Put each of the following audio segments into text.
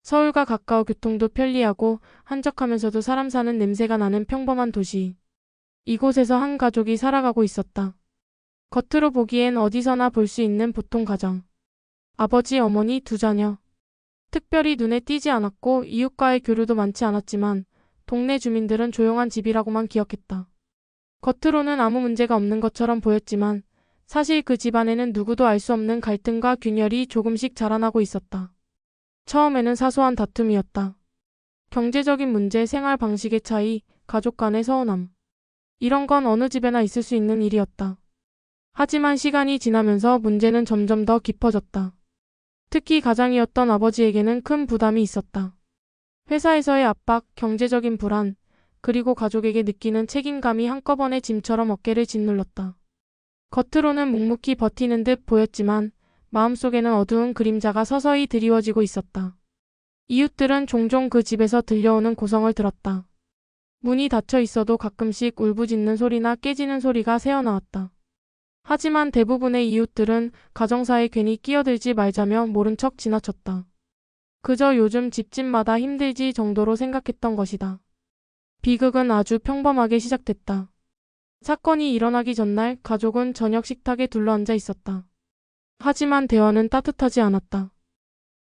서울과 가까워 교통도 편리하고 한적하면서도 사람 사는 냄새가 나는 평범한 도시. 이곳에서 한 가족이 살아가고 있었다. 겉으로 보기엔 어디서나 볼 수 있는 보통 가정. 아버지, 어머니, 두 자녀. 특별히 눈에 띄지 않았고 이웃과의 교류도 많지 않았지만 동네 주민들은 조용한 집이라고만 기억했다. 겉으로는 아무 문제가 없는 것처럼 보였지만 사실 그 집안에는 누구도 알 수 없는 갈등과 균열이 조금씩 자라나고 있었다. 처음에는 사소한 다툼이었다. 경제적인 문제, 생활 방식의 차이, 가족 간의 서운함. 이런 건 어느 집에나 있을 수 있는 일이었다. 하지만 시간이 지나면서 문제는 점점 더 깊어졌다. 특히 가장이었던 아버지에게는 큰 부담이 있었다. 회사에서의 압박, 경제적인 불안, 그리고 가족에게 느끼는 책임감이 한꺼번에 짐처럼 어깨를 짓눌렀다. 겉으로는 묵묵히 버티는 듯 보였지만 마음속에는 어두운 그림자가 서서히 드리워지고 있었다. 이웃들은 종종 그 집에서 들려오는 고성을 들었다. 문이 닫혀 있어도 가끔씩 울부짖는 소리나 깨지는 소리가 새어나왔다. 하지만 대부분의 이웃들은 가정사에 괜히 끼어들지 말자며 모른 척 지나쳤다. 그저 요즘 집집마다 힘들지 정도로 생각했던 것이다. 비극은 아주 평범하게 시작됐다. 사건이 일어나기 전날 가족은 저녁 식탁에 둘러앉아 있었다. 하지만 대화는 따뜻하지 않았다.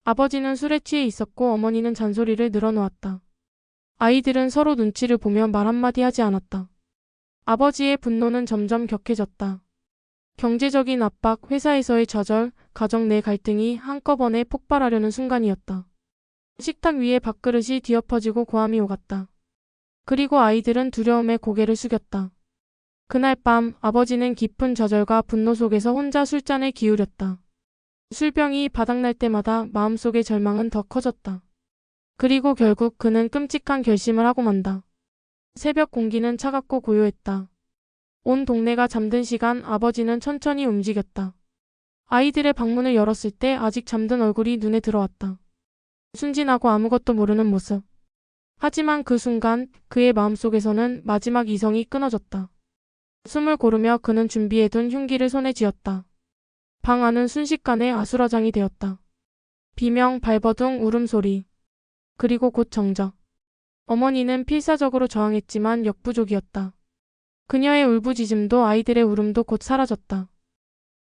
아버지는 술에 취해 있었고 어머니는 잔소리를 늘어놓았다. 아이들은 서로 눈치를 보며 말 한마디 하지 않았다. 아버지의 분노는 점점 격해졌다. 경제적인 압박, 회사에서의 좌절, 가정 내 갈등이 한꺼번에 폭발하려는 순간이었다. 식탁 위에 밥그릇이 뒤엎어지고 고함이 오갔다. 그리고 아이들은 두려움에 고개를 숙였다. 그날 밤 아버지는 깊은 좌절과 분노 속에서 혼자 술잔을 기울였다. 술병이 바닥날 때마다 마음속의 절망은 더 커졌다. 그리고 결국 그는 끔찍한 결심을 하고 만다. 새벽 공기는 차갑고 고요했다. 온 동네가 잠든 시간 아버지는 천천히 움직였다. 아이들의 방문을 열었을 때 아직 잠든 얼굴이 눈에 들어왔다. 순진하고 아무것도 모르는 모습. 하지만 그 순간 그의 마음속에서는 마지막 이성이 끊어졌다. 숨을 고르며 그는 준비해둔 흉기를 손에 쥐었다. 방 안은 순식간에 아수라장이 되었다. 비명, 발버둥, 울음소리. 그리고 곧 정적. 어머니는 필사적으로 저항했지만 역부족이었다. 그녀의 울부짖음도 아이들의 울음도 곧 사라졌다.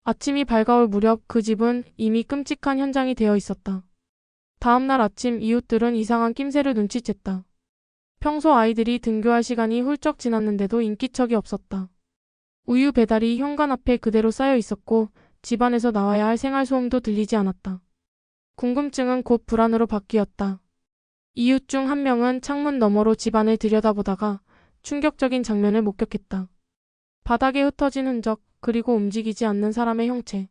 아침이 밝아올 무렵 그 집은 이미 끔찍한 현장이 되어 있었다. 다음 날 아침 이웃들은 이상한 낌새를 눈치챘다. 평소 아이들이 등교할 시간이 훌쩍 지났는데도 인기척이 없었다. 우유 배달이 현관 앞에 그대로 쌓여 있었고 집안에서 나와야 할 생활소음도 들리지 않았다. 궁금증은 곧 불안으로 바뀌었다. 이웃 중 한 명은 창문 너머로 집안을 들여다보다가 충격적인 장면을 목격했다. 바닥에 흩어진 흔적, 그리고 움직이지 않는 사람의 형체.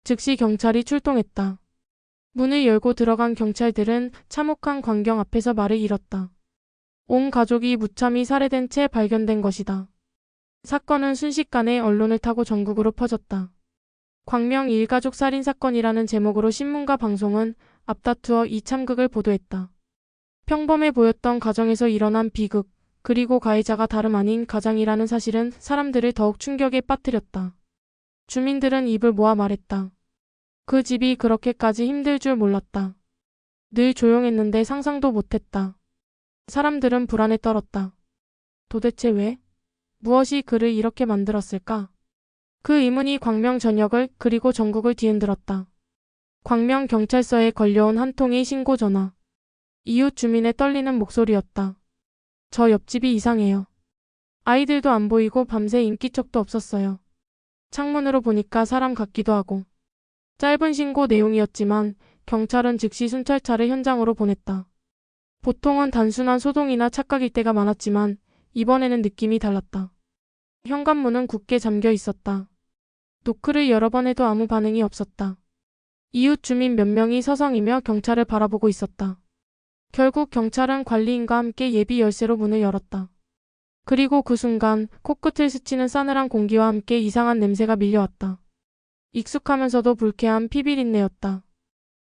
즉시 경찰이 출동했다. 문을 열고 들어간 경찰들은 참혹한 광경 앞에서 말을 잃었다. 온 가족이 무참히 살해된 채 발견된 것이다. 사건은 순식간에 언론을 타고 전국으로 퍼졌다. 광명 일가족 살인사건이라는 제목으로 신문과 방송은 앞다투어 이 참극을 보도했다. 평범해 보였던 가정에서 일어난 비극, 그리고 가해자가 다름 아닌 가장이라는 사실은 사람들을 더욱 충격에 빠뜨렸다. 주민들은 입을 모아 말했다. 그 집이 그렇게까지 힘들 줄 몰랐다. 늘 조용했는데 상상도 못했다. 사람들은 불안에 떨었다. 도대체 왜? 무엇이 그를 이렇게 만들었을까? 그 의문이 광명 전역을 그리고 전국을 뒤흔들었다. 광명 경찰서에 걸려온 한 통의 신고 전화. 이웃 주민의 떨리는 목소리였다. 저 옆집이 이상해요. 아이들도 안 보이고 밤새 인기척도 없었어요. 창문으로 보니까 사람 같기도 하고. 짧은 신고 내용이었지만 경찰은 즉시 순찰차를 현장으로 보냈다. 보통은 단순한 소동이나 착각일 때가 많았지만 이번에는 느낌이 달랐다. 현관문은 굳게 잠겨 있었다. 노크를 여러 번 해도 아무 반응이 없었다. 이웃 주민 몇 명이 서성이며 경찰을 바라보고 있었다. 결국 경찰은 관리인과 함께 예비 열쇠로 문을 열었다. 그리고 그 순간 코끝을 스치는 싸늘한 공기와 함께 이상한 냄새가 밀려왔다. 익숙하면서도 불쾌한 피비린내였다.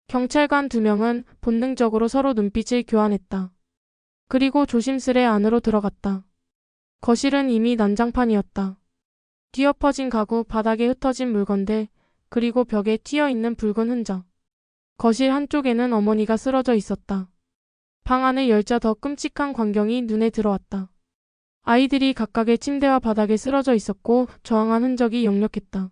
경찰관 2명은 본능적으로 서로 눈빛을 교환했다. 그리고 조심스레 안으로 들어갔다. 거실은 이미 난장판이었다. 뒤엎어진 가구, 바닥에 흩어진 물건들, 그리고 벽에 튀어있는 붉은 흔적. 거실 한쪽에는 어머니가 쓰러져 있었다. 방 안의 열자 더 끔찍한 광경이 눈에 들어왔다. 아이들이 각각의 침대와 바닥에 쓰러져 있었고 저항한 흔적이 역력했다.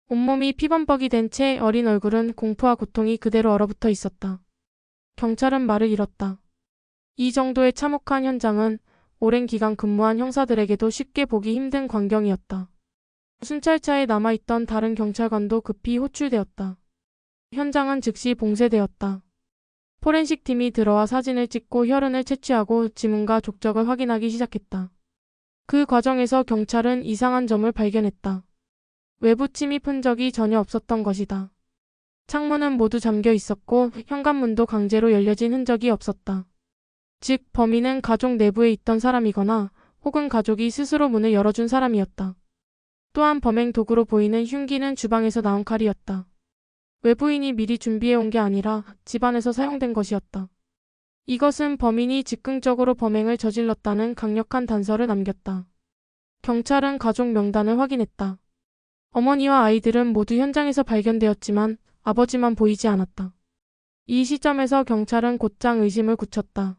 온몸이 피범벅이 된 채 어린 얼굴은 공포와 고통이 그대로 얼어붙어 있었다. 경찰은 말을 잃었다. 이 정도의 참혹한 현장은 오랜 기간 근무한 형사들에게도 쉽게 보기 힘든 광경이었다. 순찰차에 남아있던 다른 경찰관도 급히 호출되었다. 현장은 즉시 봉쇄되었다. 포렌식 팀이 들어와 사진을 찍고 혈흔을 채취하고 지문과 족적을 확인하기 시작했다. 그 과정에서 경찰은 이상한 점을 발견했다. 외부 침입 흔적이 전혀 없었던 것이다. 창문은 모두 잠겨 있었고 현관문도 강제로 열려진 흔적이 없었다. 즉 범인은 가족 내부에 있던 사람이거나 혹은 가족이 스스로 문을 열어준 사람이었다. 또한 범행 도구로 보이는 흉기는 주방에서 나온 칼이었다. 외부인이 미리 준비해온 게 아니라 집안에서 사용된 것이었다. 이것은 범인이 즉흥적으로 범행을 저질렀다는 강력한 단서를 남겼다. 경찰은 가족 명단을 확인했다. 어머니와 아이들은 모두 현장에서 발견되었지만 아버지만 보이지 않았다. 이 시점에서 경찰은 곧장 의심을 굳혔다.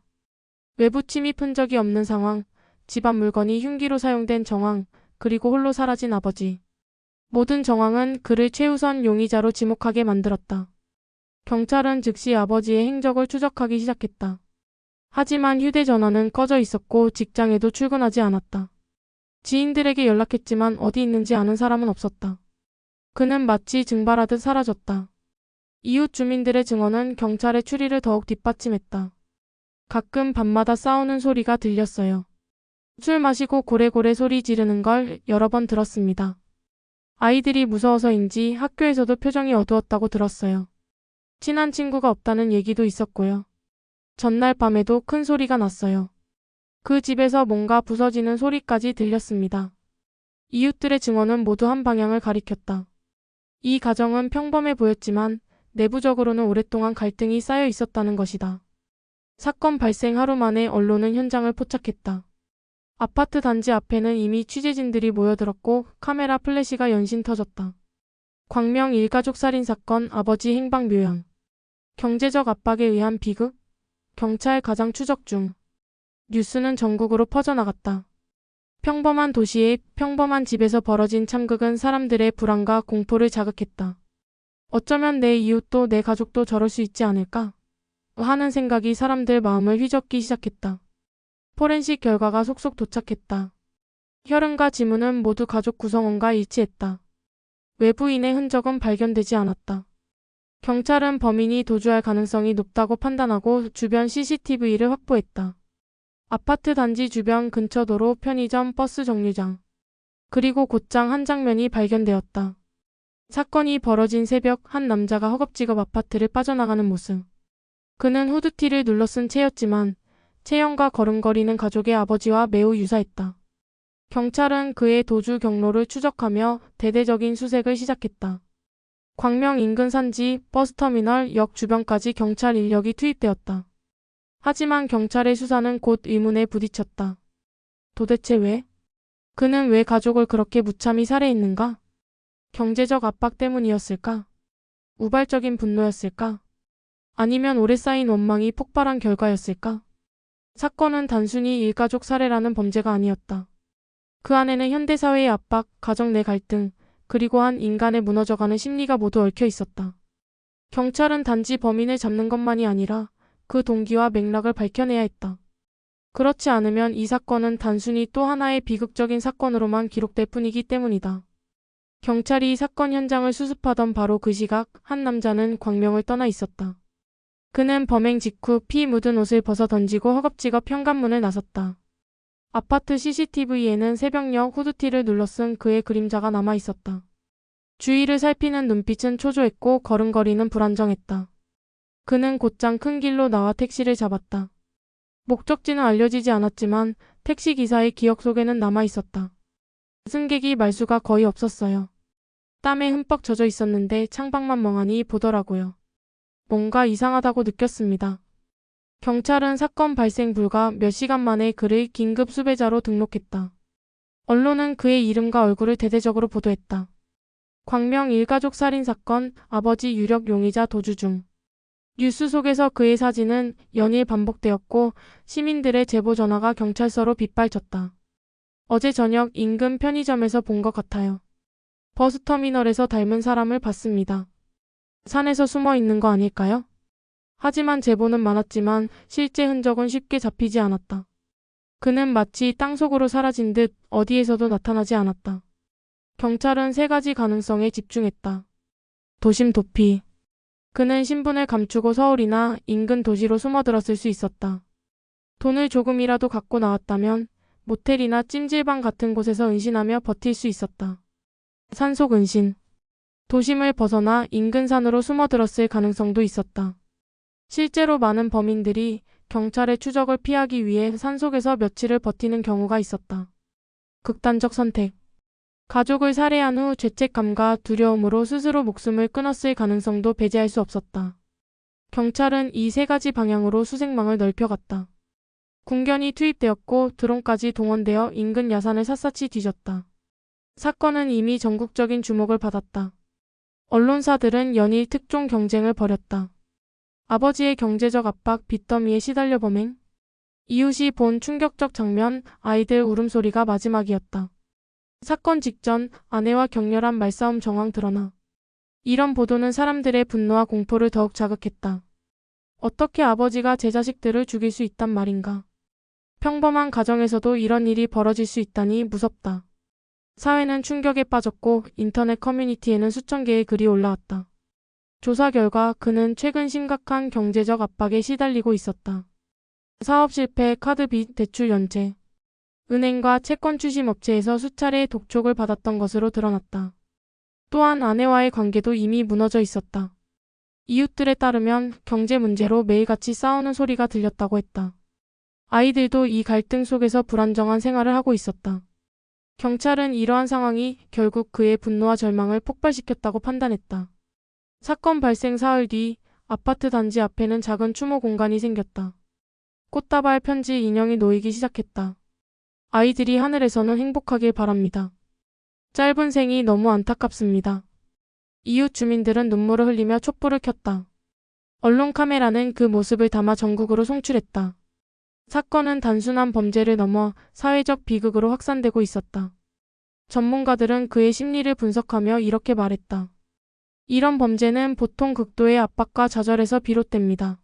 외부 침입 흔적이 없는 상황, 집안 물건이 흉기로 사용된 정황, 그리고 홀로 사라진 아버지. 모든 정황은 그를 최우선 용의자로 지목하게 만들었다. 경찰은 즉시 아버지의 행적을 추적하기 시작했다. 하지만 휴대전화는 꺼져 있었고 직장에도 출근하지 않았다. 지인들에게 연락했지만 어디 있는지 아는 사람은 없었다. 그는 마치 증발하듯 사라졌다. 이웃 주민들의 증언은 경찰의 추리를 더욱 뒷받침했다. 가끔 밤마다 싸우는 소리가 들렸어요. 술 마시고 고래고래 소리 지르는 걸 여러 번 들었습니다. 아이들이 무서워서인지 학교에서도 표정이 어두웠다고 들었어요. 친한 친구가 없다는 얘기도 있었고요. 전날 밤에도 큰 소리가 났어요. 그 집에서 뭔가 부서지는 소리까지 들렸습니다. 이웃들의 증언은 모두 한 방향을 가리켰다. 이 가정은 평범해 보였지만 내부적으로는 오랫동안 갈등이 쌓여 있었다는 것이다. 사건 발생 하루 만에 언론은 현장을 포착했다. 아파트 단지 앞에는 이미 취재진들이 모여들었고 카메라 플래시가 연신 터졌다. 광명 일가족 살인사건 아버지 행방 묘양. 경제적 압박에 의한 비극? 경찰 가장 추적 중. 뉴스는 전국으로 퍼져나갔다. 평범한 도시의 평범한 집에서 벌어진 참극은 사람들의 불안과 공포를 자극했다. 어쩌면 내 이웃도 내 가족도 저럴 수 있지 않을까? 하는 생각이 사람들 마음을 휘젓기 시작했다. 포렌식 결과가 속속 도착했다. 혈흔과 지문은 모두 가족 구성원과 일치했다. 외부인의 흔적은 발견되지 않았다. 경찰은 범인이 도주할 가능성이 높다고 판단하고 주변 CCTV를 확보했다. 아파트 단지 주변 근처 도로, 편의점, 버스 정류장. 그리고 곧장 한 장면이 발견되었다. 사건이 벌어진 새벽 한 남자가 허겁지겁 아파트를 빠져나가는 모습. 그는 후드티를 눌러쓴 채였지만 체형과 걸음걸이는 가족의 아버지와 매우 유사했다. 경찰은 그의 도주 경로를 추적하며 대대적인 수색을 시작했다. 광명 인근 산지, 버스터미널, 역 주변까지 경찰 인력이 투입되었다. 하지만 경찰의 수사는 곧 의문에 부딪혔다. 도대체 왜? 그는 왜 가족을 그렇게 무참히 살해했는가? 경제적 압박 때문이었을까? 우발적인 분노였을까? 아니면 오래 쌓인 원망이 폭발한 결과였을까? 사건은 단순히 일가족 살해라는 범죄가 아니었다. 그 안에는 현대사회의 압박, 가정 내 갈등, 그리고 한 인간의 무너져가는 심리가 모두 얽혀 있었다. 경찰은 단지 범인을 잡는 것만이 아니라 그 동기와 맥락을 밝혀내야 했다. 그렇지 않으면 이 사건은 단순히 또 하나의 비극적인 사건으로만 기록될 뿐이기 때문이다. 경찰이 사건 현장을 수습하던 바로 그 시각 한 남자는 광명을 떠나 있었다. 그는 범행 직후 피 묻은 옷을 벗어 던지고 허겁지겁 현관문을 나섰다. 아파트 CCTV에는 새벽녘 후드티를 눌러쓴 그의 그림자가 남아 있었다. 주위를 살피는 눈빛은 초조했고 걸음걸이는 불안정했다. 그는 곧장 큰 길로 나와 택시를 잡았다. 목적지는 알려지지 않았지만 택시 기사의 기억 속에는 남아 있었다. 승객이 말수가 거의 없었어요. 땀에 흠뻑 젖어 있었는데 창밖만 멍하니 보더라고요. 뭔가 이상하다고 느꼈습니다. 경찰은 사건 발생 불과 몇 시간 만에 그를 긴급 수배자로 등록했다. 언론은 그의 이름과 얼굴을 대대적으로 보도했다. 광명 일가족 살인사건, 아버지 유력 용의자 도주 중. 뉴스 속에서 그의 사진은 연일 반복되었고 시민들의 제보 전화가 경찰서로 빗발쳤다. 어제 저녁 인근 편의점에서 본 것 같아요. 버스터미널에서 닮은 사람을 봤습니다. 산에서 숨어 있는 거 아닐까요? 하지만 제보는 많았지만 실제 흔적은 쉽게 잡히지 않았다. 그는 마치 땅속으로 사라진 듯 어디에서도 나타나지 않았다. 경찰은 세 가지 가능성에 집중했다. 도심 도피. 그는 신분을 감추고 서울이나 인근 도시로 숨어들었을 수 있었다. 돈을 조금이라도 갖고 나왔다면 모텔이나 찜질방 같은 곳에서 은신하며 버틸 수 있었다. 산속 은신. 도심을 벗어나 인근 산으로 숨어들었을 가능성도 있었다. 실제로 많은 범인들이 경찰의 추적을 피하기 위해 산속에서 며칠을 버티는 경우가 있었다. 극단적 선택. 가족을 살해한 후 죄책감과 두려움으로 스스로 목숨을 끊었을 가능성도 배제할 수 없었다. 경찰은 이 세 가지 방향으로 수색망을 넓혀갔다. 군견이 투입되었고 드론까지 동원되어 인근 야산을 샅샅이 뒤졌다. 사건은 이미 전국적인 주목을 받았다. 언론사들은 연일 특종 경쟁을 벌였다. 아버지의 경제적 압박, 빚더미에 시달려 범행. 이웃이 본 충격적 장면, 아이들 울음소리가 마지막이었다. 사건 직전 아내와 격렬한 말싸움 정황 드러나. 이런 보도는 사람들의 분노와 공포를 더욱 자극했다. 어떻게 아버지가 제 자식들을 죽일 수 있단 말인가. 평범한 가정에서도 이런 일이 벌어질 수 있다니 무섭다. 사회는 충격에 빠졌고 인터넷 커뮤니티에는 수천 개의 글이 올라왔다. 조사 결과 그는 최근 심각한 경제적 압박에 시달리고 있었다. 사업 실패, 카드 빚, 대출 연체. 은행과 채권 추심 업체에서 수차례 독촉을 받았던 것으로 드러났다. 또한 아내와의 관계도 이미 무너져 있었다. 이웃들에 따르면 경제 문제로 매일같이 싸우는 소리가 들렸다고 했다. 아이들도 이 갈등 속에서 불안정한 생활을 하고 있었다. 경찰은 이러한 상황이 결국 그의 분노와 절망을 폭발시켰다고 판단했다. 사건 발생 사흘 뒤 아파트 단지 앞에는 작은 추모 공간이 생겼다. 꽃다발, 편지, 인형이 놓이기 시작했다. 아이들이 하늘에서는 행복하길 바랍니다. 짧은 생이 너무 안타깝습니다. 이웃 주민들은 눈물을 흘리며 촛불을 켰다. 언론 카메라는 그 모습을 담아 전국으로 송출했다. 사건은 단순한 범죄를 넘어 사회적 비극으로 확산되고 있었다. 전문가들은 그의 심리를 분석하며 이렇게 말했다. 이런 범죄는 보통 극도의 압박과 좌절에서 비롯됩니다.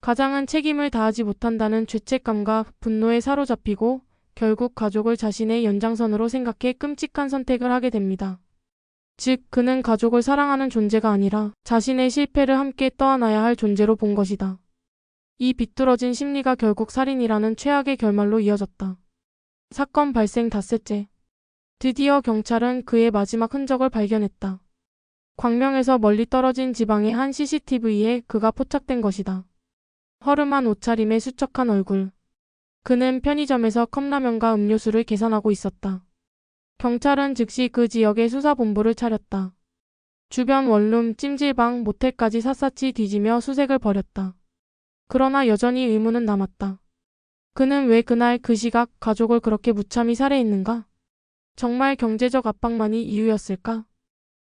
가장은 책임을 다하지 못한다는 죄책감과 분노에 사로잡히고 결국 가족을 자신의 연장선으로 생각해 끔찍한 선택을 하게 됩니다. 즉, 그는 가족을 사랑하는 존재가 아니라 자신의 실패를 함께 떠안아야 할 존재로 본 것이다. 이 비뚤어진 심리가 결국 살인이라는 최악의 결말로 이어졌다. 사건 발생 닷새째. 드디어 경찰은 그의 마지막 흔적을 발견했다. 광명에서 멀리 떨어진 지방의 한 CCTV에 그가 포착된 것이다. 허름한 옷차림에 수척한 얼굴. 그는 편의점에서 컵라면과 음료수를 계산하고 있었다. 경찰은 즉시 그 지역에 수사본부를 차렸다. 주변 원룸, 찜질방, 모텔까지 샅샅이 뒤지며 수색을 벌였다. 그러나 여전히 의문은 남았다. 그는 왜 그날 그 시각 가족을 그렇게 무참히 살해했는가? 정말 경제적 압박만이 이유였을까?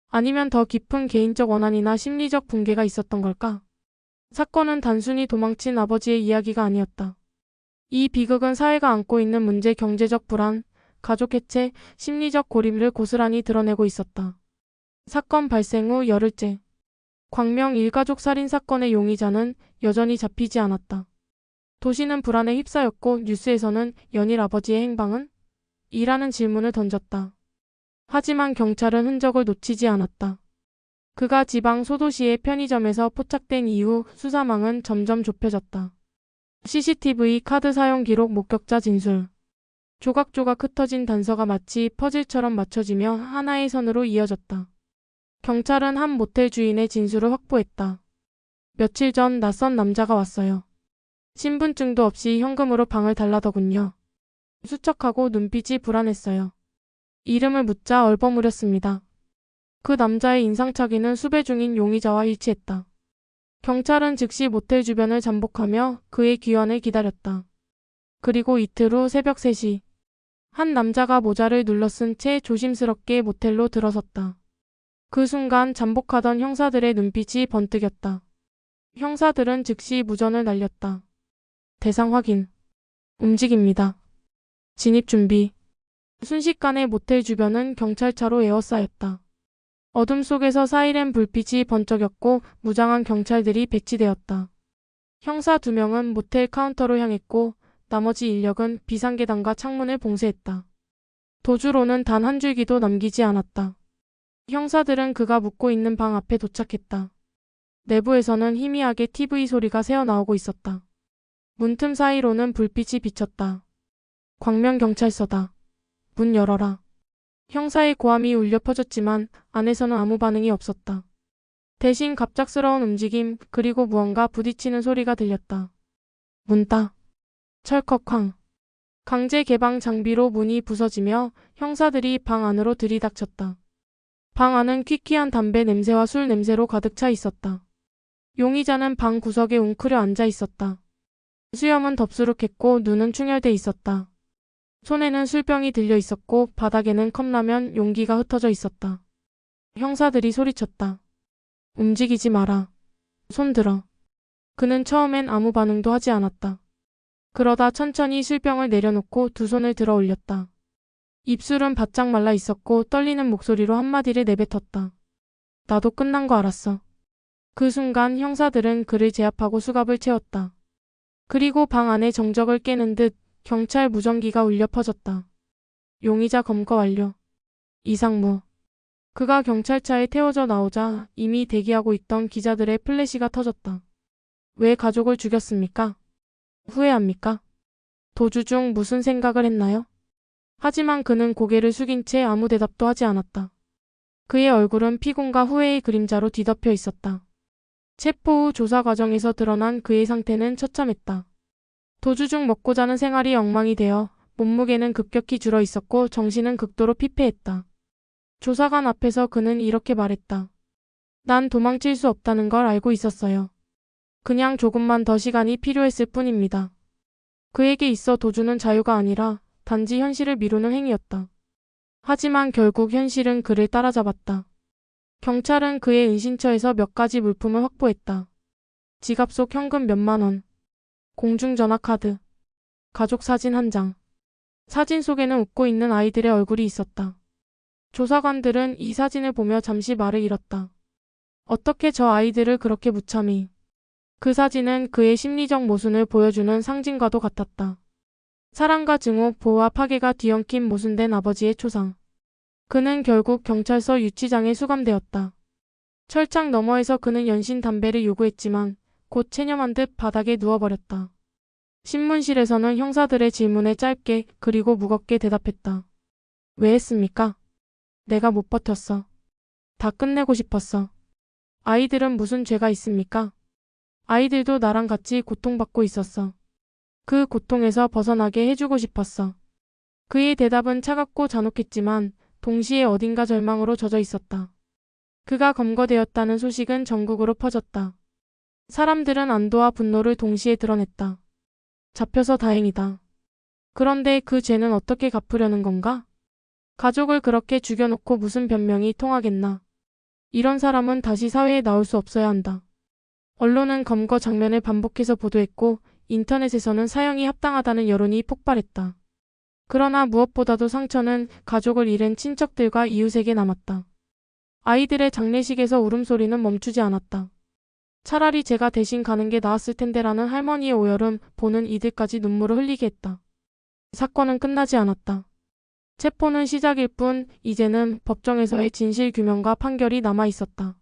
아니면 더 깊은 개인적 원한이나 심리적 붕괴가 있었던 걸까? 사건은 단순히 도망친 아버지의 이야기가 아니었다. 이 비극은 사회가 안고 있는 문제, 경제적 불안, 가족 해체, 심리적 고립을 고스란히 드러내고 있었다. 사건 발생 후 열흘째. 광명 일가족 살인 사건의 용의자는 여전히 잡히지 않았다. 도시는 불안에 휩싸였고 뉴스에서는 연일 아버지의 행방은? 이라는 질문을 던졌다. 하지만 경찰은 흔적을 놓치지 않았다. 그가 지방 소도시의 편의점에서 포착된 이후 수사망은 점점 좁혀졌다. CCTV, 카드 사용 기록, 목격자 진술. 조각조각 흩어진 단서가 마치 퍼즐처럼 맞춰지며 하나의 선으로 이어졌다. 경찰은 한 모텔 주인의 진술을 확보했다. 며칠 전 낯선 남자가 왔어요. 신분증도 없이 현금으로 방을 달라더군요. 수척하고 눈빛이 불안했어요. 이름을 묻자 얼버무렸습니다. 그 남자의 인상착의는 수배 중인 용의자와 일치했다. 경찰은 즉시 모텔 주변을 잠복하며 그의 귀환을 기다렸다. 그리고 이틀 후 새벽 3시. 한 남자가 모자를 눌러쓴 채 조심스럽게 모텔로 들어섰다. 그 순간 잠복하던 형사들의 눈빛이 번뜩였다. 형사들은 즉시 무전을 날렸다. 대상 확인. 움직입니다. 진입 준비. 순식간에 모텔 주변은 경찰차로 에워싸였다. 어둠 속에서 사이렌 불빛이 번쩍였고 무장한 경찰들이 배치되었다. 형사 2명은 모텔 카운터로 향했고 나머지 인력은 비상계단과 창문을 봉쇄했다. 도주로는 단 한 줄기도 남기지 않았다. 형사들은 그가 묵고 있는 방 앞에 도착했다. 내부에서는 희미하게 TV 소리가 새어나오고 있었다. 문틈 사이로는 불빛이 비쳤다. 광명경찰서다. 문 열어라. 형사의 고함이 울려 퍼졌지만 안에서는 아무 반응이 없었다. 대신 갑작스러운 움직임 그리고 무언가 부딪히는 소리가 들렸다. 문 따. 철컥쾅. 강제 개방 장비로 문이 부서지며 형사들이 방 안으로 들이닥쳤다. 방 안은 퀴퀴한 담배 냄새와 술 냄새로 가득 차 있었다. 용의자는 방 구석에 웅크려 앉아 있었다. 수염은 덥수룩했고 눈은 충혈돼 있었다. 손에는 술병이 들려 있었고 바닥에는 컵라면 용기가 흩어져 있었다. 형사들이 소리쳤다. 움직이지 마라. 손 들어. 그는 처음엔 아무 반응도 하지 않았다. 그러다 천천히 술병을 내려놓고 2 손을 들어 올렸다. 입술은 바짝 말라 있었고 떨리는 목소리로 한마디를 내뱉었다. 나도 끝난 거 알았어. 그 순간 형사들은 그를 제압하고 수갑을 채웠다. 그리고 방 안에 정적을 깨는 듯 경찰 무전기가 울려 퍼졌다. 용의자 검거 완료. 이상무. 그가 경찰차에 태워져 나오자 이미 대기하고 있던 기자들의 플래시가 터졌다. 왜 가족을 죽였습니까? 후회합니까? 도주 중 무슨 생각을 했나요? 하지만 그는 고개를 숙인 채 아무 대답도 하지 않았다. 그의 얼굴은 피곤과 후회의 그림자로 뒤덮여 있었다. 체포 후 조사 과정에서 드러난 그의 상태는 처참했다. 도주 중 먹고 자는 생활이 엉망이 되어 몸무게는 급격히 줄어 있었고 정신은 극도로 피폐했다. 조사관 앞에서 그는 이렇게 말했다. 난 도망칠 수 없다는 걸 알고 있었어요. 그냥 조금만 더 시간이 필요했을 뿐입니다. 그에게 있어 도주는 자유가 아니라 단지 현실을 미루는 행위였다. 하지만 결국 현실은 그를 따라잡았다. 경찰은 그의 은신처에서 몇 가지 물품을 확보했다. 지갑 속 현금 몇만 원, 공중전화 카드, 가족 사진 1장. 사진 속에는 웃고 있는 아이들의 얼굴이 있었다. 조사관들은 이 사진을 보며 잠시 말을 잃었다. 어떻게 저 아이들을 그렇게 무참히. 그 사진은 그의 심리적 모순을 보여주는 상징과도 같았다. 사랑과 증오, 보호와 파괴가 뒤엉킨 모순된 아버지의 초상. 그는 결국 경찰서 유치장에 수감되었다. 철창 너머에서 그는 연신 담배를 요구했지만 곧 체념한 듯 바닥에 누워버렸다. 신문실에서는 형사들의 질문에 짧게 그리고 무겁게 대답했다. 왜 했습니까? 내가 못 버텼어. 다 끝내고 싶었어. 아이들은 무슨 죄가 있습니까? 아이들도 나랑 같이 고통받고 있었어. 그 고통에서 벗어나게 해주고 싶었어. 그의 대답은 차갑고 잔혹했지만 동시에 어딘가 절망으로 젖어 있었다. 그가 검거되었다는 소식은 전국으로 퍼졌다. 사람들은 안도와 분노를 동시에 드러냈다. 잡혀서 다행이다. 그런데 그 죄는 어떻게 갚으려는 건가? 가족을 그렇게 죽여놓고 무슨 변명이 통하겠나? 이런 사람은 다시 사회에 나올 수 없어야 한다. 언론은 검거 장면을 반복해서 보도했고 인터넷에서는 사형이 합당하다는 여론이 폭발했다. 그러나 무엇보다도 상처는 가족을 잃은 친척들과 이웃에게 남았다. 아이들의 장례식에서 울음소리는 멈추지 않았다. 차라리 제가 대신 가는 게 나았을 텐데라는 할머니의 오열음 보는 이들까지 눈물을 흘리게 했다. 사건은 끝나지 않았다. 체포는 시작일 뿐 이제는 법정에서의 진실규명과 판결이 남아 있었다.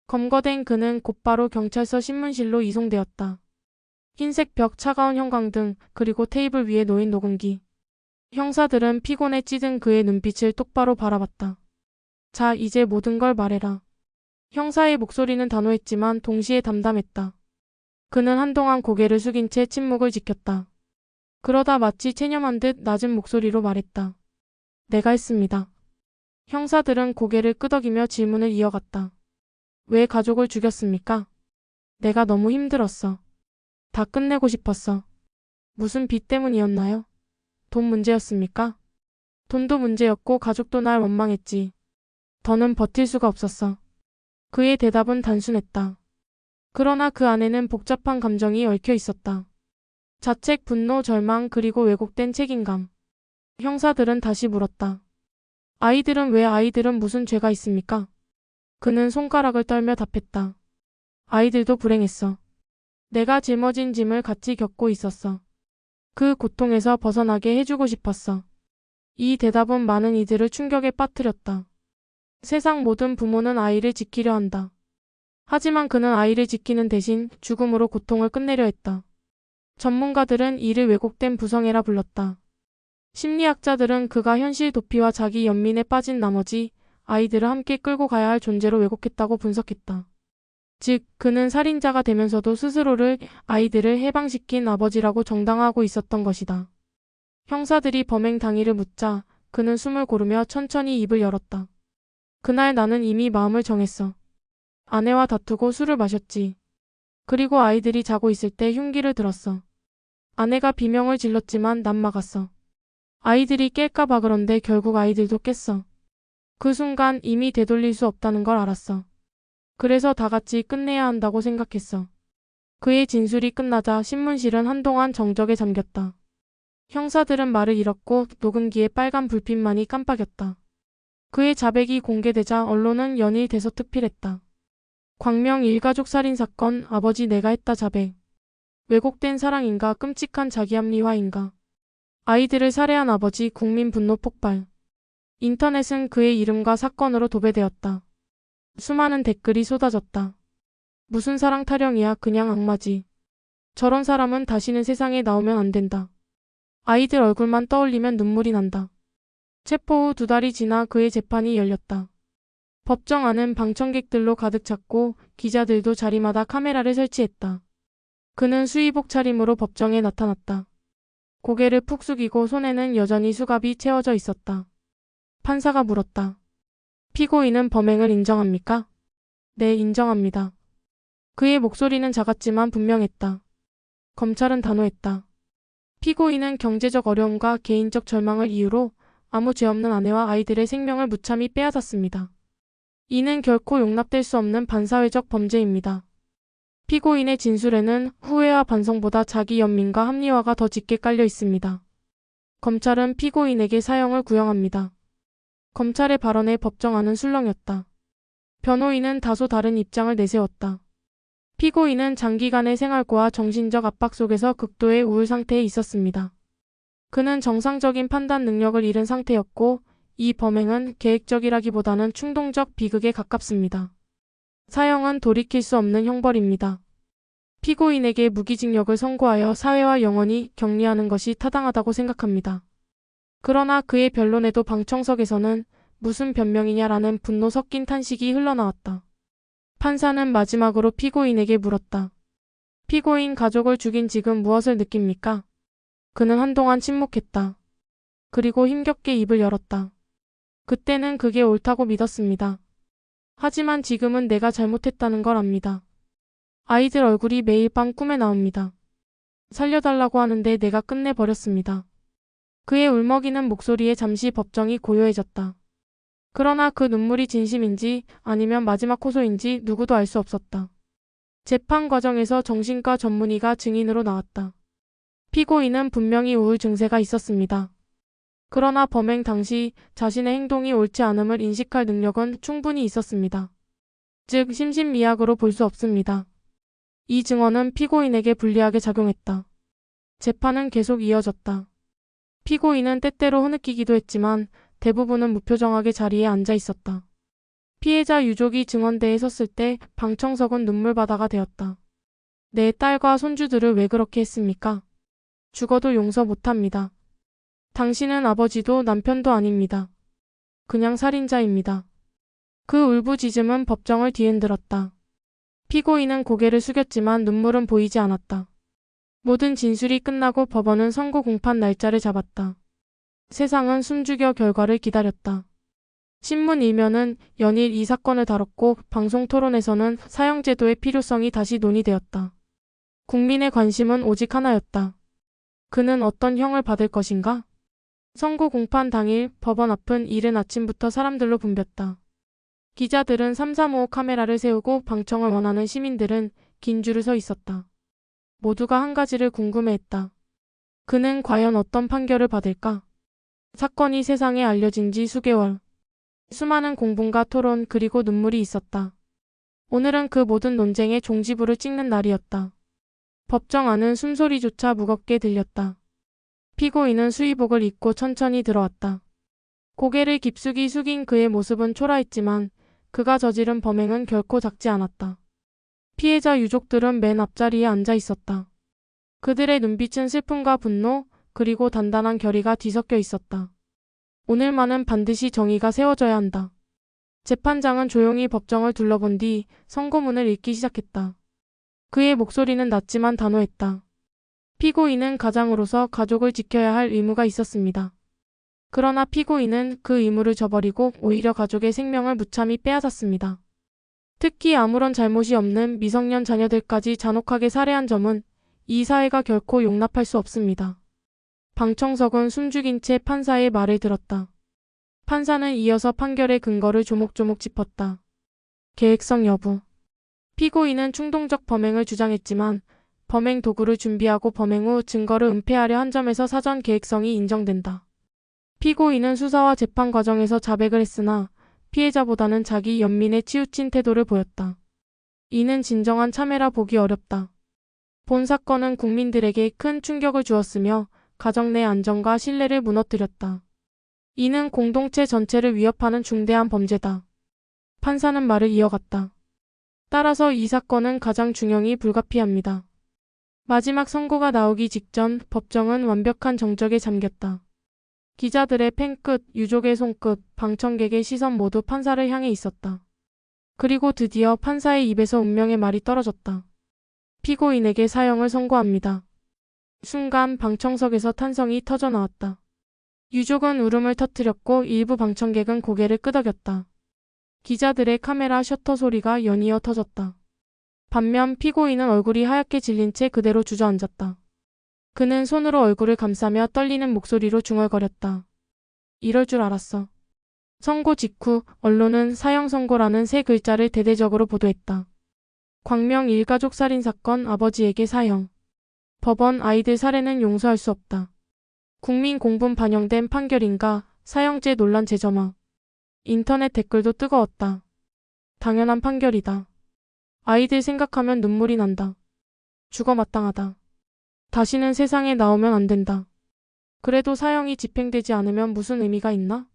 검거된 그는 곧바로 경찰서 신문실로 이송되었다. 흰색 벽, 차가운 형광등, 그리고 테이블 위에 놓인 녹음기. 형사들은 피곤에 찌든 그의 눈빛을 똑바로 바라봤다. 자, 이제 모든 걸 말해라. 형사의 목소리는 단호했지만 동시에 담담했다. 그는 한동안 고개를 숙인 채 침묵을 지켰다. 그러다 마치 체념한 듯 낮은 목소리로 말했다. 내가 했습니다. 형사들은 고개를 끄덕이며 질문을 이어갔다. 왜 가족을 죽였습니까? 내가 너무 힘들었어. 다 끝내고 싶었어. 무슨 빚 때문이었나요? 돈 문제였습니까? 돈도 문제였고 가족도 날 원망했지. 더는 버틸 수가 없었어. 그의 대답은 단순했다. 그러나 그 안에는 복잡한 감정이 얽혀 있었다. 자책, 분노, 절망, 그리고 왜곡된 책임감. 형사들은 다시 물었다. 아이들은 무슨 죄가 있습니까? 그는 손가락을 떨며 답했다. 아이들도 불행했어. 내가 짊어진 짐을 같이 겪고 있었어. 그 고통에서 벗어나게 해주고 싶었어. 이 대답은 많은 이들을 충격에 빠뜨렸다. 세상 모든 부모는 아이를 지키려 한다. 하지만 그는 아이를 지키는 대신 죽음으로 고통을 끝내려 했다. 전문가들은 이를 왜곡된 부성애라 불렀다. 심리학자들은 그가 현실 도피와 자기 연민에 빠진 나머지 아이들을 함께 끌고 가야 할 존재로 왜곡했다고 분석했다. 즉, 그는 살인자가 되면서도 스스로를 아이들을 해방시킨 아버지라고 정당화하고 있었던 것이다. 형사들이 범행 당일을 묻자 그는 숨을 고르며 천천히 입을 열었다. 그날 나는 이미 마음을 정했어. 아내와 다투고 술을 마셨지. 그리고 아이들이 자고 있을 때 흉기를 들었어. 아내가 비명을 질렀지만 난 막았어. 아이들이 깰까봐 그런데 결국 아이들도 깼어. 그 순간 이미 되돌릴 수 없다는 걸 알았어. 그래서 다 같이 끝내야 한다고 생각했어. 그의 진술이 끝나자 신문실은 한동안 정적에 잠겼다. 형사들은 말을 잃었고 녹음기에 빨간 불빛만이 깜빡였다. 그의 자백이 공개되자 언론은 연일 대서특필했다. 광명 일가족 살인사건, 아버지 내가 했다 자백. 왜곡된 사랑인가 끔찍한 자기합리화인가. 아이들을 살해한 아버지 국민 분노 폭발. 인터넷은 그의 이름과 사건으로 도배되었다. 수많은 댓글이 쏟아졌다. 무슨 사랑 타령이야 그냥 악마지. 저런 사람은 다시는 세상에 나오면 안 된다. 아이들 얼굴만 떠올리면 눈물이 난다. 체포 후 2달이 지나 그의 재판이 열렸다. 법정 안은 방청객들로 가득 찼고 기자들도 자리마다 카메라를 설치했다. 그는 수의복 차림으로 법정에 나타났다. 고개를 푹 숙이고 손에는 여전히 수갑이 채워져 있었다. 판사가 물었다. 피고인은 범행을 인정합니까? 네, 인정합니다. 그의 목소리는 작았지만 분명했다. 검찰은 단호했다. 피고인은 경제적 어려움과 개인적 절망을 이유로 아무 죄 없는 아내와 아이들의 생명을 무참히 빼앗았습니다. 이는 결코 용납될 수 없는 반사회적 범죄입니다. 피고인의 진술에는 후회와 반성보다 자기 연민과 합리화가 더 짙게 깔려 있습니다. 검찰은 피고인에게 사형을 구형합니다. 검찰의 발언에 법정 안은 술렁였다. 변호인은 다소 다른 입장을 내세웠다. 피고인은 장기간의 생활고와 정신적 압박 속에서 극도의 우울 상태에 있었습니다. 그는 정상적인 판단 능력을 잃은 상태였고 이 범행은 계획적이라기보다는 충동적 비극에 가깝습니다. 사형은 돌이킬 수 없는 형벌입니다. 피고인에게 무기징역을 선고하여 사회와 영원히 격리하는 것이 타당하다고 생각합니다. 그러나 그의 변론에도 방청석에서는 무슨 변명이냐라는 분노 섞인 탄식이 흘러나왔다. 판사는 마지막으로 피고인에게 물었다. 피고인 가족을 죽인 지금 무엇을 느낍니까? 그는 한동안 침묵했다. 그리고 힘겹게 입을 열었다. 그때는 그게 옳다고 믿었습니다. 하지만 지금은 내가 잘못했다는 걸 압니다. 아이들 얼굴이 매일 밤 꿈에 나옵니다. 살려달라고 하는데 내가 끝내버렸습니다. 그의 울먹이는 목소리에 잠시 법정이 고요해졌다. 그러나 그 눈물이 진심인지 아니면 마지막 호소인지 누구도 알 수 없었다. 재판 과정에서 정신과 전문의가 증인으로 나왔다. 피고인은 분명히 우울 증세가 있었습니다. 그러나 범행 당시 자신의 행동이 옳지 않음을 인식할 능력은 충분히 있었습니다. 즉 심신미약으로 볼 수 없습니다. 이 증언은 피고인에게 불리하게 작용했다. 재판은 계속 이어졌다. 피고인은 때때로 흐느끼기도 했지만 대부분은 무표정하게 자리에 앉아 있었다. 피해자 유족이 증언대에 섰을 때 방청석은 눈물바다가 되었다. 내 딸과 손주들을 왜 그렇게 했습니까? 죽어도 용서 못합니다. 당신은 아버지도 남편도 아닙니다. 그냥 살인자입니다. 그 울부짖음은 법정을 뒤흔들었다. 피고인은 고개를 숙였지만 눈물은 보이지 않았다. 모든 진술이 끝나고 법원은 선고 공판 날짜를 잡았다. 세상은 숨죽여 결과를 기다렸다. 신문 일면은 연일 이 사건을 다뤘고 방송 토론에서는 사형제도의 필요성이 다시 논의되었다. 국민의 관심은 오직 하나였다. 그는 어떤 형을 받을 것인가? 선고 공판 당일 법원 앞은 이른 아침부터 사람들로 붐볐다. 기자들은 335 카메라를 세우고 방청을 원하는 시민들은 긴 줄을 서 있었다. 모두가 한 가지를 궁금해했다. 그는 과연 어떤 판결을 받을까? 사건이 세상에 알려진 지 수개월. 수많은 공분과 토론 그리고 눈물이 있었다. 오늘은 그 모든 논쟁의 종지부를 찍는 날이었다. 법정 안은 숨소리조차 무겁게 들렸다. 피고인은 수의복을 입고 천천히 들어왔다. 고개를 깊숙이 숙인 그의 모습은 초라했지만 그가 저지른 범행은 결코 작지 않았다. 피해자 유족들은 맨 앞자리에 앉아 있었다. 그들의 눈빛은 슬픔과 분노, 그리고 단단한 결의가 뒤섞여 있었다. 오늘만은 반드시 정의가 세워져야 한다. 재판장은 조용히 법정을 둘러본 뒤 선고문을 읽기 시작했다. 그의 목소리는 낮지만 단호했다. 피고인은 가장으로서 가족을 지켜야 할 의무가 있었습니다. 그러나 피고인은 그 의무를 저버리고 오히려 가족의 생명을 무참히 빼앗았습니다. 특히 아무런 잘못이 없는 미성년 자녀들까지 잔혹하게 살해한 점은 이 사회가 결코 용납할 수 없습니다. 방청석은 숨죽인 채 판사의 말을 들었다. 판사는 이어서 판결의 근거를 조목조목 짚었다. 계획성 여부. 피고인은 충동적 범행을 주장했지만 범행 도구를 준비하고 범행 후 증거를 은폐하려 한 점에서 사전 계획성이 인정된다. 피고인은 수사와 재판 과정에서 자백을 했으나 피해자보다는 자기 연민에 치우친 태도를 보였다. 이는 진정한 참회라 보기 어렵다. 본 사건은 국민들에게 큰 충격을 주었으며 가정 내 안정과 신뢰를 무너뜨렸다. 이는 공동체 전체를 위협하는 중대한 범죄다. 판사는 말을 이어갔다. 따라서 이 사건은 가장 중형이 불가피합니다. 마지막 선고가 나오기 직전 법정은 완벽한 정적에 잠겼다. 기자들의 펜끝, 유족의 손끝, 방청객의 시선 모두 판사를 향해 있었다. 그리고 드디어 판사의 입에서 운명의 말이 떨어졌다. 피고인에게 사형을 선고합니다. 순간 방청석에서 탄성이 터져 나왔다. 유족은 울음을 터뜨렸고 일부 방청객은 고개를 끄덕였다. 기자들의 카메라 셔터 소리가 연이어 터졌다. 반면 피고인은 얼굴이 하얗게 질린 채 그대로 주저앉았다. 그는 손으로 얼굴을 감싸며 떨리는 목소리로 중얼거렸다. 이럴 줄 알았어. 선고 직후 언론은 사형 선고라는 세 글자를 대대적으로 보도했다. 광명 일가족 살인 사건 아버지에게 사형. 법원 아이들 살해는 용서할 수 없다. 국민 공분 반영된 판결인가 사형제 논란 재점화. 인터넷 댓글도 뜨거웠다. 당연한 판결이다. 아이들 생각하면 눈물이 난다. 죽어 마땅하다. 다시는 세상에 나오면 안 된다. 그래도 사형이 집행되지 않으면 무슨 의미가 있나?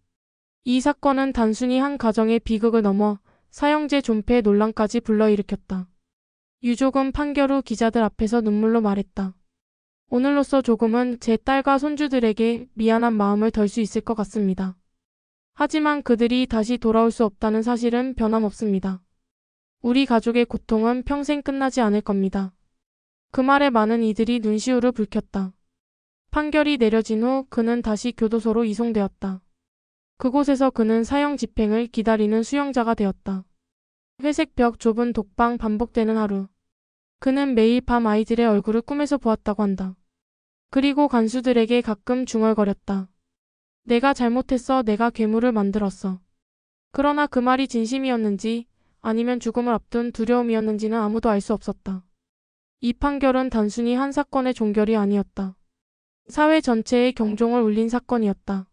이 사건은 단순히 한 가정의 비극을 넘어 사형제 존폐 논란까지 불러일으켰다. 유족은 판결 후 기자들 앞에서 눈물로 말했다. 오늘로써 조금은 제 딸과 손주들에게 미안한 마음을 덜 수 있을 것 같습니다. 하지만 그들이 다시 돌아올 수 없다는 사실은 변함없습니다. 우리 가족의 고통은 평생 끝나지 않을 겁니다. 그 말에 많은 이들이 눈시울을 붉혔다. 판결이 내려진 후 그는 다시 교도소로 이송되었다. 그곳에서 그는 사형 집행을 기다리는 수용자가 되었다. 회색 벽 좁은 독방 반복되는 하루. 그는 매일 밤 아이들의 얼굴을 꿈에서 보았다고 한다. 그리고 간수들에게 가끔 중얼거렸다. 내가 잘못했어. 내가 괴물을 만들었어. 그러나 그 말이 진심이었는지 아니면 죽음을 앞둔 두려움이었는지는 아무도 알 수 없었다. 이 판결은 단순히 한 사건의 종결이 아니었다. 사회 전체의 경종을 울린 사건이었다.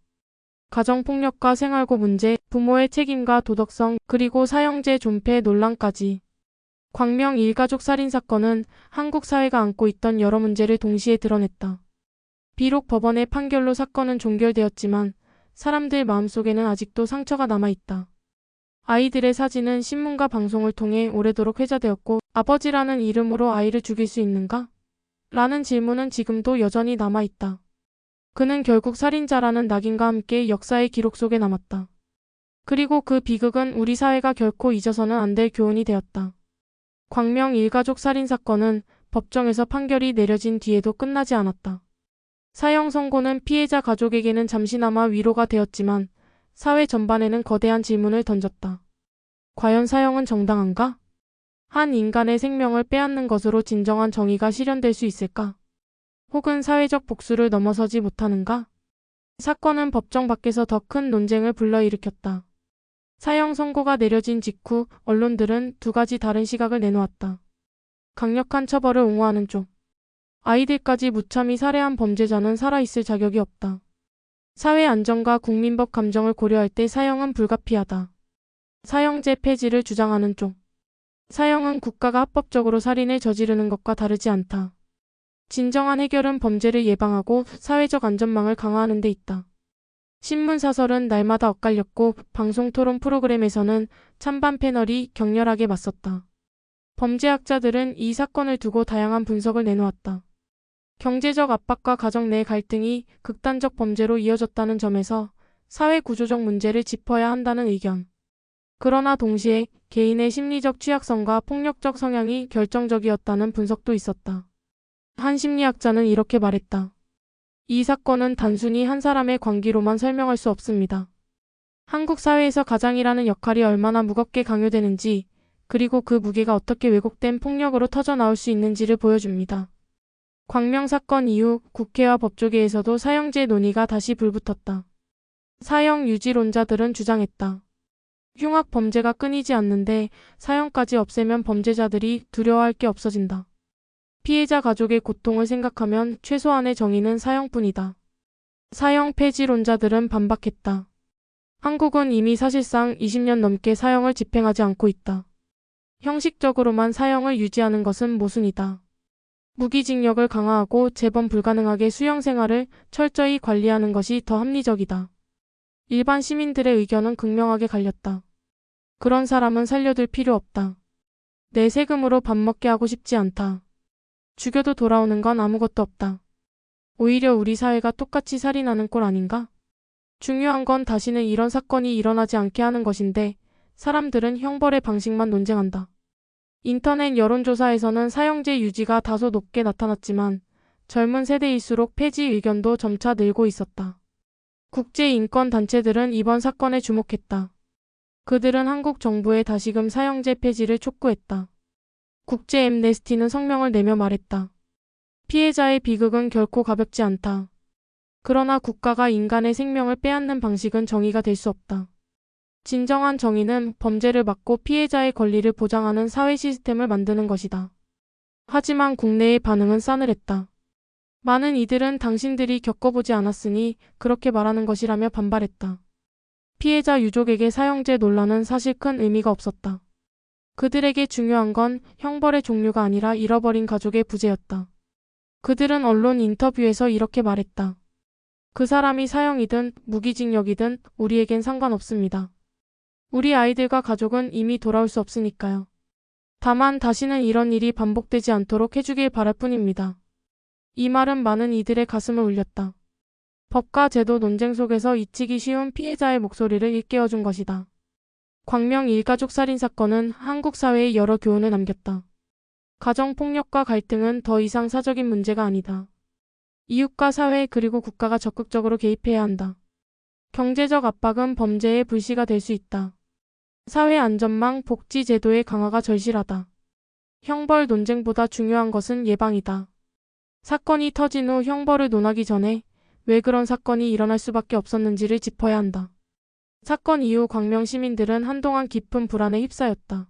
가정폭력과 생활고 문제, 부모의 책임과 도덕성, 그리고 사형제 존폐 논란까지. 광명 일가족 살인 사건은 한국 사회가 안고 있던 여러 문제를 동시에 드러냈다. 비록 법원의 판결로 사건은 종결되었지만 사람들 마음속에는 아직도 상처가 남아있다. 아이들의 사진은 신문과 방송을 통해 오래도록 회자되었고 아버지라는 이름으로 아이를 죽일 수 있는가? 라는 질문은 지금도 여전히 남아있다. 그는 결국 살인자라는 낙인과 함께 역사의 기록 속에 남았다. 그리고 그 비극은 우리 사회가 결코 잊어서는 안 될 교훈이 되었다. 광명 일가족 살인 사건은 법정에서 판결이 내려진 뒤에도 끝나지 않았다. 사형 선고는 피해자 가족에게는 잠시나마 위로가 되었지만 사회 전반에는 거대한 질문을 던졌다. 과연 사형은 정당한가? 한 인간의 생명을 빼앗는 것으로 진정한 정의가 실현될 수 있을까? 혹은 사회적 복수를 넘어서지 못하는가? 사건은 법정 밖에서 더 큰 논쟁을 불러일으켰다. 사형 선고가 내려진 직후 언론들은 두 가지 다른 시각을 내놓았다. 강력한 처벌을 옹호하는 쪽. 아이들까지 무참히 살해한 범죄자는 살아있을 자격이 없다. 사회 안전과 국민법 감정을 고려할 때 사형은 불가피하다. 사형제 폐지를 주장하는 쪽. 사형은 국가가 합법적으로 살인을 저지르는 것과 다르지 않다. 진정한 해결은 범죄를 예방하고 사회적 안전망을 강화하는 데 있다. 신문 사설은 날마다 엇갈렸고 방송 토론 프로그램에서는 찬반 패널이 격렬하게 맞섰다. 범죄학자들은 이 사건을 두고 다양한 분석을 내놓았다. 경제적 압박과 가정 내 갈등이 극단적 범죄로 이어졌다는 점에서 사회 구조적 문제를 짚어야 한다는 의견. 그러나 동시에 개인의 심리적 취약성과 폭력적 성향이 결정적이었다는 분석도 있었다. 한 심리학자는 이렇게 말했다. 이 사건은 단순히 한 사람의 관계로만 설명할 수 없습니다. 한국 사회에서 가장이라는 역할이 얼마나 무겁게 강요되는지, 그리고 그 무게가 어떻게 왜곡된 폭력으로 터져나올 수 있는지를 보여줍니다. 광명 사건 이후 국회와 법조계에서도 사형제 논의가 다시 불붙었다. 사형 유지론자들은 주장했다. 흉악 범죄가 끊이지 않는데 사형까지 없애면 범죄자들이 두려워할 게 없어진다. 피해자 가족의 고통을 생각하면 최소한의 정의는 사형뿐이다. 사형 폐지론자들은 반박했다. 한국은 이미 사실상 20년 넘게 사형을 집행하지 않고 있다. 형식적으로만 사형을 유지하는 것은 모순이다. 무기징역을 강화하고 재범 불가능하게 수용 생활을 철저히 관리하는 것이 더 합리적이다. 일반 시민들의 의견은 극명하게 갈렸다. 그런 사람은 살려둘 필요 없다. 내 세금으로 밥 먹게 하고 싶지 않다. 죽여도 돌아오는 건 아무것도 없다. 오히려 우리 사회가 똑같이 살인하는 꼴 아닌가? 중요한 건 다시는 이런 사건이 일어나지 않게 하는 것인데 사람들은 형벌의 방식만 논쟁한다. 인터넷 여론조사에서는 사형제 유지가 다소 높게 나타났지만 젊은 세대일수록 폐지 의견도 점차 늘고 있었다. 국제인권단체들은 이번 사건에 주목했다. 그들은 한국 정부에 다시금 사형제 폐지를 촉구했다. 국제 앰네스티는 성명을 내며 말했다. 피해자의 비극은 결코 가볍지 않다. 그러나 국가가 인간의 생명을 빼앗는 방식은 정의가 될 수 없다. 진정한 정의는 범죄를 막고 피해자의 권리를 보장하는 사회 시스템을 만드는 것이다. 하지만 국내의 반응은 싸늘했다. 많은 이들은 당신들이 겪어보지 않았으니 그렇게 말하는 것이라며 반발했다. 피해자 유족에게 사형제 논란은 사실 큰 의미가 없었다. 그들에게 중요한 건 형벌의 종류가 아니라 잃어버린 가족의 부재였다. 그들은 언론 인터뷰에서 이렇게 말했다. 그 사람이 사형이든 무기징역이든 우리에겐 상관없습니다. 우리 아이들과 가족은 이미 돌아올 수 없으니까요. 다만 다시는 이런 일이 반복되지 않도록 해주길 바랄 뿐입니다. 이 말은 많은 이들의 가슴을 울렸다. 법과 제도 논쟁 속에서 잊히기 쉬운 피해자의 목소리를 일깨워준 것이다. 광명 일가족 살인 사건은 한국 사회에 여러 교훈을 남겼다. 가정폭력과 갈등은 더 이상 사적인 문제가 아니다. 이웃과 사회 그리고 국가가 적극적으로 개입해야 한다. 경제적 압박은 범죄의 불씨가 될 수 있다. 사회 안전망 복지 제도의 강화가 절실하다. 형벌 논쟁보다 중요한 것은 예방이다. 사건이 터진 후 형벌을 논하기 전에 왜 그런 사건이 일어날 수밖에 없었는지를 짚어야 한다. 사건 이후 광명 시민들은 한동안 깊은 불안에 휩싸였다.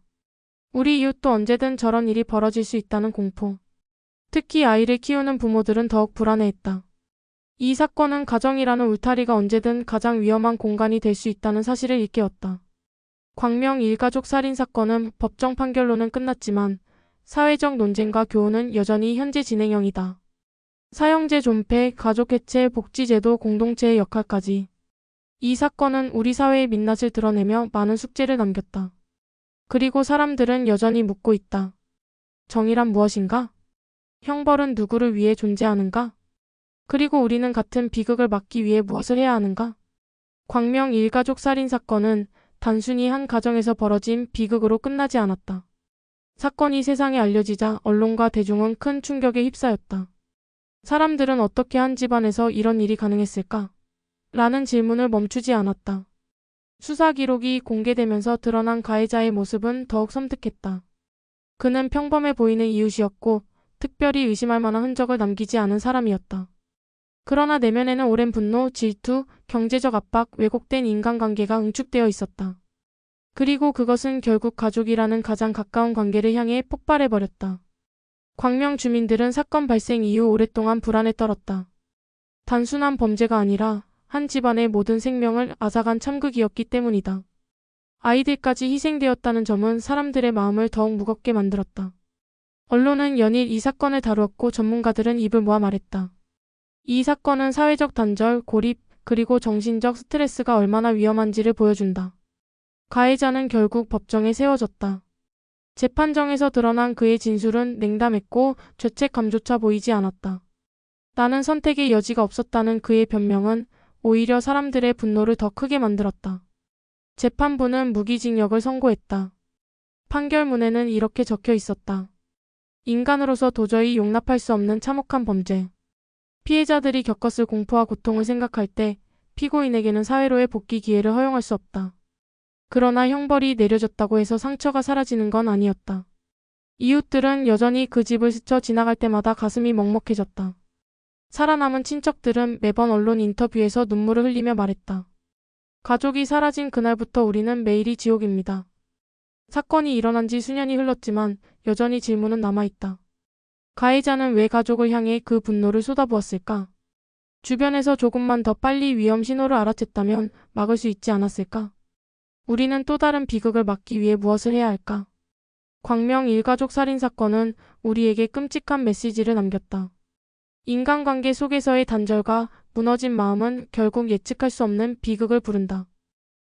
우리 이웃도 언제든 저런 일이 벌어질 수 있다는 공포. 특히 아이를 키우는 부모들은 더욱 불안해했다. 이 사건은 가정이라는 울타리가 언제든 가장 위험한 공간이 될 수 있다는 사실을 일깨웠다. 광명 일가족 살인 사건은 법정 판결로는 끝났지만 사회적 논쟁과 교훈은 여전히 현재 진행형이다. 사형제 존폐, 가족 해체, 복지제도, 공동체의 역할까지. 이 사건은 우리 사회의 민낯을 드러내며 많은 숙제를 남겼다. 그리고 사람들은 여전히 묻고 있다. 정의란 무엇인가? 형벌은 누구를 위해 존재하는가? 그리고 우리는 같은 비극을 막기 위해 무엇을 해야 하는가? 광명 일가족 살인 사건은 단순히 한 가정에서 벌어진 비극으로 끝나지 않았다. 사건이 세상에 알려지자 언론과 대중은 큰 충격에 휩싸였다. 사람들은 어떻게 한 집안에서 이런 일이 가능했을까? 라는 질문을 멈추지 않았다. 수사 기록이 공개되면서 드러난 가해자의 모습은 더욱 섬뜩했다. 그는 평범해 보이는 이웃이었고 특별히 의심할 만한 흔적을 남기지 않은 사람이었다. 그러나 내면에는 오랜 분노, 질투, 경제적 압박, 왜곡된 인간관계가 응축되어 있었다. 그리고 그것은 결국 가족이라는 가장 가까운 관계를 향해 폭발해버렸다. 광명 주민들은 사건 발생 이후 오랫동안 불안에 떨었다. 단순한 범죄가 아니라 한 집안의 모든 생명을 앗아간 참극이었기 때문이다. 아이들까지 희생되었다는 점은 사람들의 마음을 더욱 무겁게 만들었다. 언론은 연일 이 사건을 다루었고 전문가들은 입을 모아 말했다. 이 사건은 사회적 단절, 고립, 그리고 정신적 스트레스가 얼마나 위험한지를 보여준다. 가해자는 결국 법정에 세워졌다. 재판정에서 드러난 그의 진술은 냉담했고 죄책감조차 보이지 않았다. 나는 선택의 여지가 없었다는 그의 변명은 오히려 사람들의 분노를 더 크게 만들었다. 재판부는 무기징역을 선고했다. 판결문에는 이렇게 적혀 있었다. 인간으로서 도저히 용납할 수 없는 참혹한 범죄. 피해자들이 겪었을 공포와 고통을 생각할 때 피고인에게는 사회로의 복귀 기회를 허용할 수 없다. 그러나 형벌이 내려졌다고 해서 상처가 사라지는 건 아니었다. 이웃들은 여전히 그 집을 스쳐 지나갈 때마다 가슴이 먹먹해졌다. 살아남은 친척들은 매번 언론 인터뷰에서 눈물을 흘리며 말했다. 가족이 사라진 그날부터 우리는 매일이 지옥입니다. 사건이 일어난 지 수년이 흘렀지만 여전히 질문은 남아있다. 가해자는 왜 가족을 향해 그 분노를 쏟아부었을까? 주변에서 조금만 더 빨리 위험 신호를 알아챘다면 막을 수 있지 않았을까? 우리는 또 다른 비극을 막기 위해 무엇을 해야 할까? 광명 일가족 살인 사건은 우리에게 끔찍한 메시지를 남겼다. 인간관계 속에서의 단절과 무너진 마음은 결국 예측할 수 없는 비극을 부른다.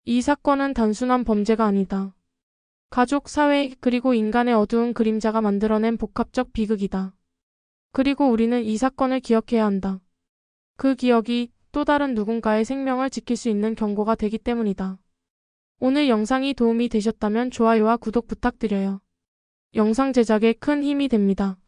이 사건은 단순한 범죄가 아니다. 가족, 사회, 그리고 인간의 어두운 그림자가 만들어낸 복합적 비극이다. 그리고 우리는 이 사건을 기억해야 한다. 그 기억이 또 다른 누군가의 생명을 지킬 수 있는 경고가 되기 때문이다. 오늘 영상이 도움이 되셨다면 좋아요와 구독 부탁드려요. 영상 제작에 큰 힘이 됩니다.